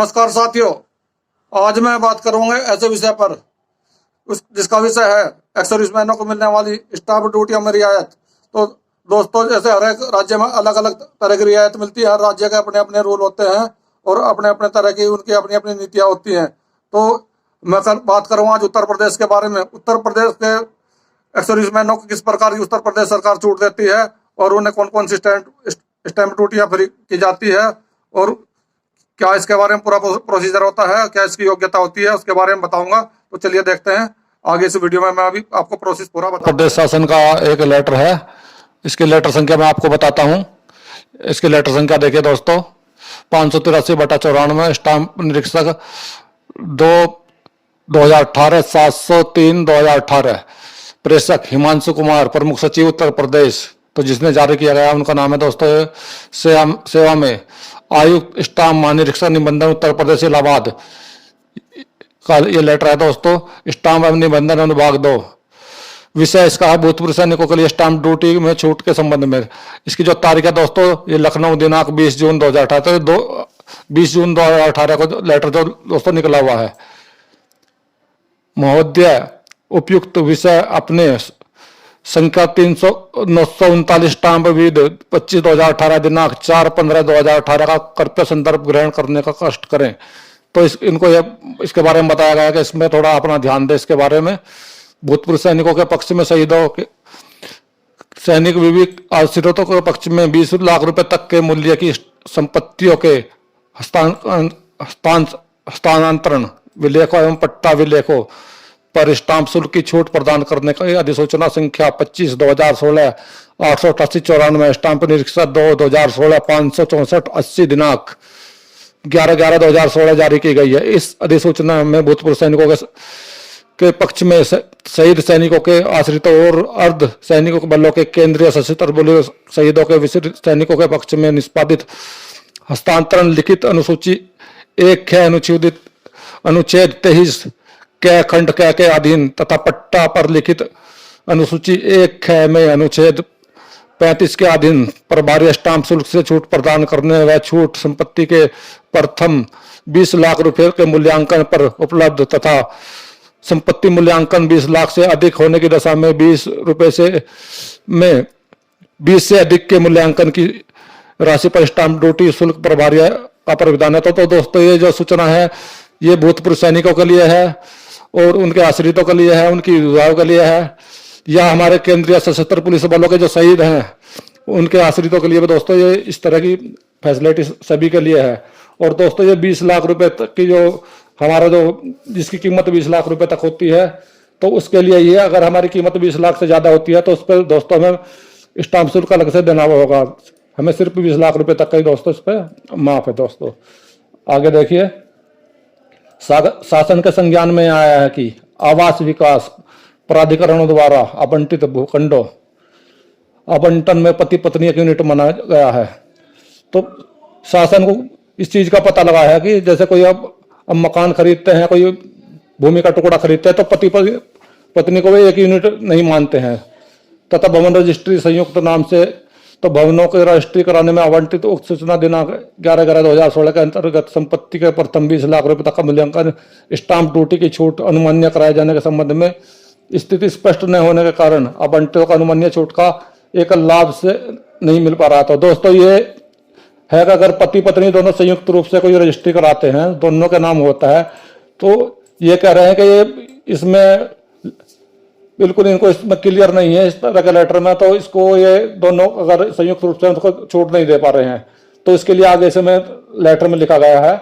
नमस्कार साथियों, आज मैं बात करूंगा ऐसे विषय पर जिसका विषय है एक्स सर्विसमैनों को मिलने वाली स्टाम्प ड्यूटियों में रियायत। तो दोस्तों, जैसे हर एक राज्य में अलग अलग तरह की रियायत मिलती है। हर राज्य के अपने अपने रूल होते हैं और अपने अपने तरह की उनकी अपनी अपनी नीतियाँ होती हैं। तो मैं कल बात करूँगा आज उत्तर प्रदेश के बारे में। उत्तर प्रदेश के एक्स सर्विसमैनों को किस प्रकार की उत्तर प्रदेश सरकार छूट देती है और उन्हें कौन कौन सी स्टैम्प ड्यूटियाँ फ्री की जाती है और क्या इसके बारे में पूरा प्रोसीजर होता है, क्या इसकी योग्यता होती है, उसके बारे में बताऊंगा। तो चलिए देखते हैं आगे इस वीडियो में। मैं अभी आपको प्रोसेस पूरा बताऊंगा। प्रदेश शासन का एक लेटर है, इसकी लेटर संख्या मैं आपको बताता हूं। इसकी लेटर संख्या देखिए दोस्तों, 583/94, स्टाम्प निरीक्षक 2018, 703/2018, प्रेषक हिमांशु कुमार, प्रमुख सचिव उत्तर प्रदेश। तो जिसने जारी किया गया उनका नाम है दोस्तों सेवा में आयुक्त स्टाम्प महानिरीक्षक निबंधन उत्तर प्रदेश इलाहाबाद का ये लेटर है दोस्तों। स्टाम्प एवं निबंधन अनुभाग 2। विषय इसका है भूतपूर्व सैनिकों के लिए स्टाम्प ड्यूटी में छूट के संबंध में। इसकी जो तारीख है दोस्तों, ये लखनऊ दिनांक 20 जून 2018, 20 जून 2018 को लेटर जो दोस्तों निकला हुआ है। महोदय, उपयुक्त विषय अपने संख्या 939 स्टाम्प विद 25/2018 दिनांक 4/15/2018 का कृपया संदर्भ ग्रहण करने का कष्ट करें। तो इनको इसके बारे में बताया गया है कि इसमें थोड़ा अपना ध्यान दें इसके बारे में। भूतपूर्व सैनिकों के पक्ष में शहीदों के सैनिक विवेक आश्रितों के पक्ष में 20 लाख रुपए तक के मूल्य की संपत्तियों के हस्तांतरण विलेखों एवं पट्टा विलेखों पर स्टाम्प शुल्क की छूट प्रदान करने का अधिसूचना संख्या 25/2016, 888/94, स्टाम्प निरीक्षक 2/2016, 564/80 दिनांक 11/11/2016 जारी की गई है। इस अधिसूचना में भूतपूर्व सैनिकों के पक्ष में शहीद सैनिकों के आश्रितों और अर्ध सैनिकों बलों के केंद्रीय सशस्त्र बलों शहीदों के विशिष्ट सैनिकों के पक्ष में निष्पादित हस्तांतरण लिखित अनुसूची 1 अनुच्छेद 23 कै खंड कै के अधीन तथा पट्टा पर लिखित अनुसूची 1 में अनुच्छेद 35 के अधीन प्रभारी स्टाम्प शुल्क से छूट प्रदान करने व छूट संपत्ति के प्रथम 20 लाख रुपए के मूल्यांकन पर उपलब्ध तथा संपत्ति मूल्यांकन 20 लाख से अधिक होने की दशा में 20 से अधिक के मूल्यांकन की राशि पर स्टाम्प ड्यूटी शुल्क प्रभारी का प्रावधान है। तो दोस्तों, ये जो सूचना है ये भूतपूर्व सैनिकों के लिए है और उनके आश्रितों के लिए है, उनकी विधवाओं के लिए है, या हमारे केंद्रीय सशस्त्र पुलिस बलों के जो शहीद हैं उनके आश्रितों के लिए भी दोस्तों ये इस तरह की फैसिलिटी सभी के लिए है। और दोस्तों, ये 20 लाख रुपए तक की जो हमारा जो जिसकी कीमत 20 लाख रुपए तक होती है, तो उसके लिए ये अगर हमारी कीमत 20 लाख से ज्यादा होती है तो उस पर दोस्तों हमें स्टाम्प शुल्क अलग से देना होगा। हमें सिर्फ 20 लाख रुपए तक का ही दोस्तों इस पर माफ है। दोस्तों आगे देखिए, शासन के संज्ञान में आया है कि आवास विकास प्राधिकरणों द्वारा आवंटित भूखंडों आवंटन में पति पत्नी एक यूनिट माना गया है। तो शासन को इस चीज का पता लगा है कि जैसे कोई अब मकान खरीदते हैं, कोई भूमि का टुकड़ा खरीदते हैं तो पति पत्नी को भी एक यूनिट नहीं मानते हैं तथा भवन रजिस्ट्री संयुक्त नाम से तो भवनों के रजिस्ट्री कराने में आवंटित उक्त सूचना दिनांक 11/11/2016 के अंतर्गत संपत्ति के प्रथम 20 लाख रुपए तक का मूल्यांकन स्टाम्प ड्यूटी की छूट अनुमान्य कराए जाने के संबंध में स्थिति स्पष्ट न होने के कारण आवंटितों का अनुमान्य छूट का एक लाभ से नहीं मिल पा रहा था। दोस्तों, ये है कि अगर पति पत्नी दोनों संयुक्त रूप से कोई रजिस्ट्री कराते हैं, दोनों का नाम होता है, तो ये कह रहे हैं कि ये इसमें बिल्कुल इनको इसमें क्लियर नहीं है इस तरह के लेटर में। तो इसको ये दोनों अगर संयुक्त रूप से उनको छूट नहीं दे पा रहे हैं तो इसके लिए आगे से में लेटर में लिखा गया है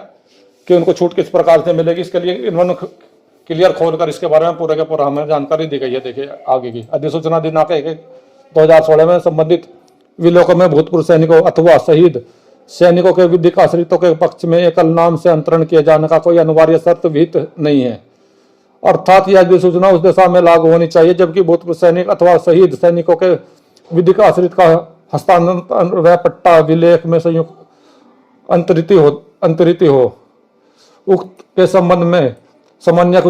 कि उनको छूट किस प्रकार से मिलेगी। इसके लिए इन्होंने क्लियर खोलकर इसके बारे में पूरे के पूरा हमें जानकारी दी गई है। देखिए आगे की अधिसूचना दिनांक 1/2016 में संबंधित विलोकों में भूतपूर्व सैनिकों अथवा शहीद सैनिकों के विधिक आश्रितों के पक्ष में एकल नाम से अंतरण किए जाने का कोई अनिवार्य शर्त विहित नहीं है। अर्थात यह अधिसूचना उस दिशा में लागू होनी चाहिए जबकि भूतपूर्व सैनिक अथवा शहीद सैनिकों के विधिक आश्रित का हस्तांतरण व पट्टा विलेख में संयुक्त अंतरित हो। उक्त के संबंध में समन्वयक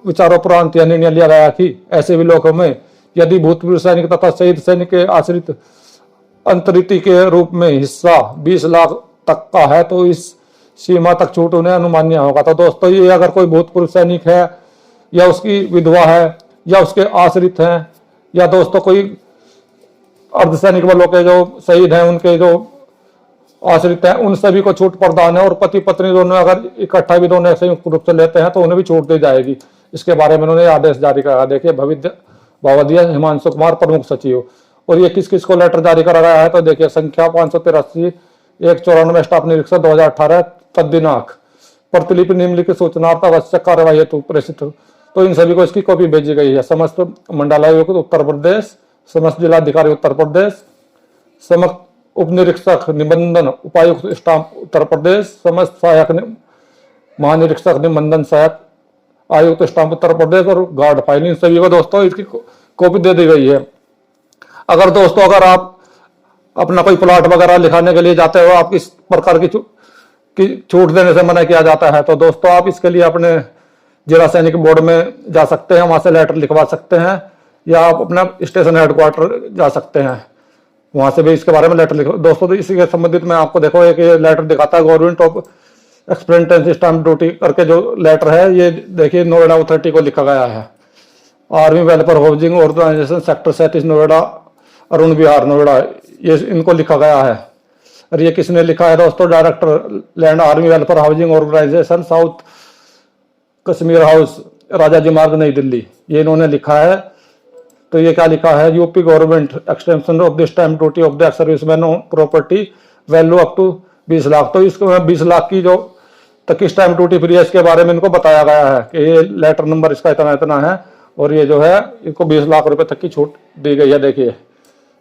विचारोपरांत यह निर्णय लिया गया कि ऐसे विलोकों में यदि भूतपूर्व सैनिक तथा शहीद सैनिक के आश्रित अंतरिति के रूप में हिस्सा 20 लाख तक का है तो इस सीमा तक छूट उन्हें अनुमान्य होगा। तो दोस्तों ये अगर कोई भूतपूर्व सैनिक है या उसकी विधवा है या उसके आश्रित हैं या दोस्तों कोई अर्धसैनिक बलों के जो शहीद हैं उनके जो आश्रित हैं उन सभी को छूट प्रदान है। और पति पत्नी दोनों अगर इकट्ठा भी दोनों संयुक्त रूप से लेते हैं तो उन्हें भी छूट दी जाएगी। इसके बारे में उन्होंने आदेश जारी करा। देखिए भवदीय हिमांशु कुमार प्रमुख सचिव। और ये किस किस को लेटर जारी करा गया है तो देखिए संख्या 583 194 स्टाफ निरीक्षक 2018 तद्दिनांक प्रतिलिपि निम्नलिखित सूचनार्थ आवश्यक कार्यवाही हेतु प्रेषित। तो इन सभी को इसकी कॉपी भेजी गई है। समस्त मंडलायुक्त उत्तर प्रदेश, समस्त जिलाधिकारी उत्तर प्रदेश, समस्त उप निरीक्षक निबंधन उपायुक्त स्टाफ उत्तर प्रदेश, समस्त सहायक महानिरीक्षक निबंधन सहायक आयुक्त स्टाफ उत्तर प्रदेश और गार्ड फाइल, इन सभी को दोस्तों इसकी कॉपी दे दी गई है। अगर दोस्तों अगर आप अपना कोई प्लॉट वगैरह लिखाने के लिए जाते हो, आप इस प्रकार की छूट देने से मना किया जाता है तो दोस्तों आप इसके लिए अपने जिला सैनिक बोर्ड में जा सकते हैं, वहां से लेटर लिखवा सकते हैं या आप अपना स्टेशन हेडक्वार्टर जा सकते हैं, वहां से भी इसके बारे में लेटर लिखो। दोस्तों तो इसी के संबंधित मैं आपको देखो एक लेटर दिखाता है गवर्नमेंट ऑफ एक्सपेंटेंसी स्टाम्प ड्यूटी करके जो लेटर है ये देखिए नोएडा अथॉरिटी को लिखा गया है। Army welfare housing organisation sector 37 Noida, Arun Vihar Noida, ये इनको लिखा गया है। और ये किसने लिखा है दोस्तों? Director land army welfare housing organisation south Kashmir house, Rajaji Marg, Nai Delhi, ये इन्होंने लिखा है। तो ये क्या लिखा है? UP government extension of the stamp duty of the ex serviceman property value up to 20 lakh. तो इसको 20 लाख की जो तक की स्टैम्प ड्यूटी फ्री है इसके बारे में इनको बताया गया है कि ये लेटर नंबर इसका इतना इतना है और ये जो है इनको 20 लाख रुपए तक की छूट दी गई है। देखिए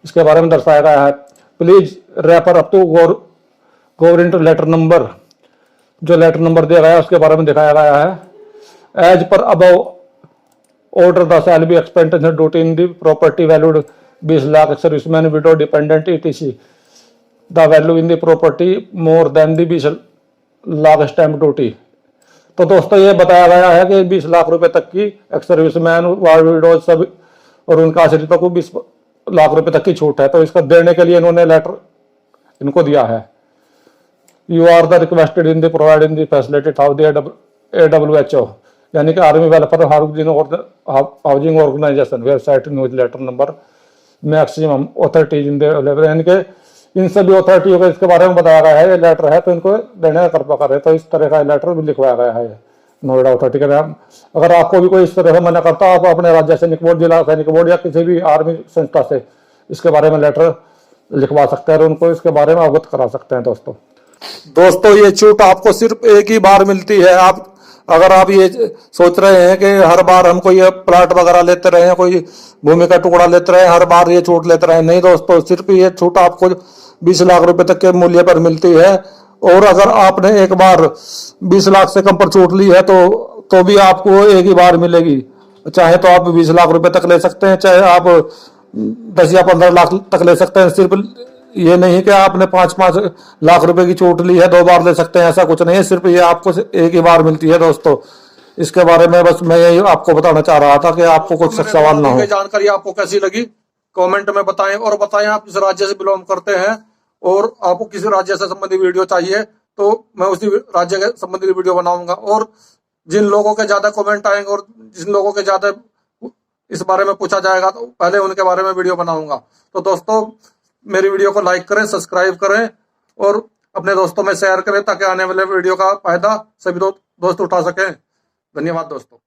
इसके बारे में दर्शाया गया है। Please refer up to government letter number, जो लेटर नंबर दिया गया है उसके बारे में दिखाया गया है। As per above order the shall be expenditure duty in the property valued 20 lakh serviceman widow dependent ETC the value in the property more than the 20 lakh stamp duty. तो दोस्तों ये बताया गया है कि 20 लाख रुपए तक की एक्स सर्विसमैन वार विडो सब और उनका आश्रितों को 20 लाख रुपए तक की छूट है। तो इसका देने के लिए इन्होंने लेटर इनको दिया है। You are the requested in the providing the facility of the AWHO यानी कि army welfare housing organisation website news letter number maximum authorities in the, यानी कि इन सभी अथॉरिटियों को इसके बारे में बताया गया है। ये लेटर है तो इनको देने का कृपा कर रहे। तो इस तरह का लेटर भी लिखवाया गया है नोएडा अथॉरिटी के नाम। अगर आपको भी कोई इस तरह से मना करता है आप अपने राज्य सैनिक बोर्ड, जिला सैनिक बोर्ड या किसी भी आर्मी संस्था से इसके बारे में लेटर लिखवा सकते हैं और उनको इसके बारे में अवगत करा सकते हैं। दोस्तों ये छूट आपको सिर्फ एक ही बार मिलती है। आप अगर आप ये सोच रहे हैं कि हर बार हम कोई प्लाट वगैरह लेते रहे, कोई भूमि का टुकड़ा लेते रहे, हर बार ये छूट लेते रहे, नहीं दोस्तों, सिर्फ ये छूट आपको 20 लाख रुपए तक के मूल्य पर मिलती है। और अगर आपने एक बार 20 लाख से कम पर छूट ली है तो भी आपको एक ही बार मिलेगी। चाहे तो आप 20 लाख रुपए तक ले सकते हैं, चाहे आप 10 या 15 लाख तक ले सकते हैं। सिर्फ ये नहीं कि आपने 5-5 लाख रुपए की छूट ली है 2 बार ले सकते हैं, ऐसा कुछ नहीं है। सिर्फ ये आपको एक ही बार मिलती है दोस्तों। इसके बारे में बस मैं यही आपको बताना चाह रहा था कि आपको कुछ सवाल ना हो। जानकारी आपको कैसी लगी कमेंट में बताएं और बताएं आप किस राज्य से बिलोंग करते हैं और आपको किस राज्य से संबंधित वीडियो चाहिए तो मैं उसी राज्य के संबंधित वीडियो बनाऊंगा। और जिन लोगों के ज्यादा कमेंट आएंगे और जिन लोगों के ज्यादा इस बारे में पूछा जाएगा तो पहले उनके बारे में वीडियो बनाऊंगा। तो दोस्तों मेरी वीडियो को लाइक करें, सब्सक्राइब करें और अपने दोस्तों में शेयर करें ताकि आने वाले वीडियो का फायदा सभी दोस्त उठा सकें। धन्यवाद दोस्तों।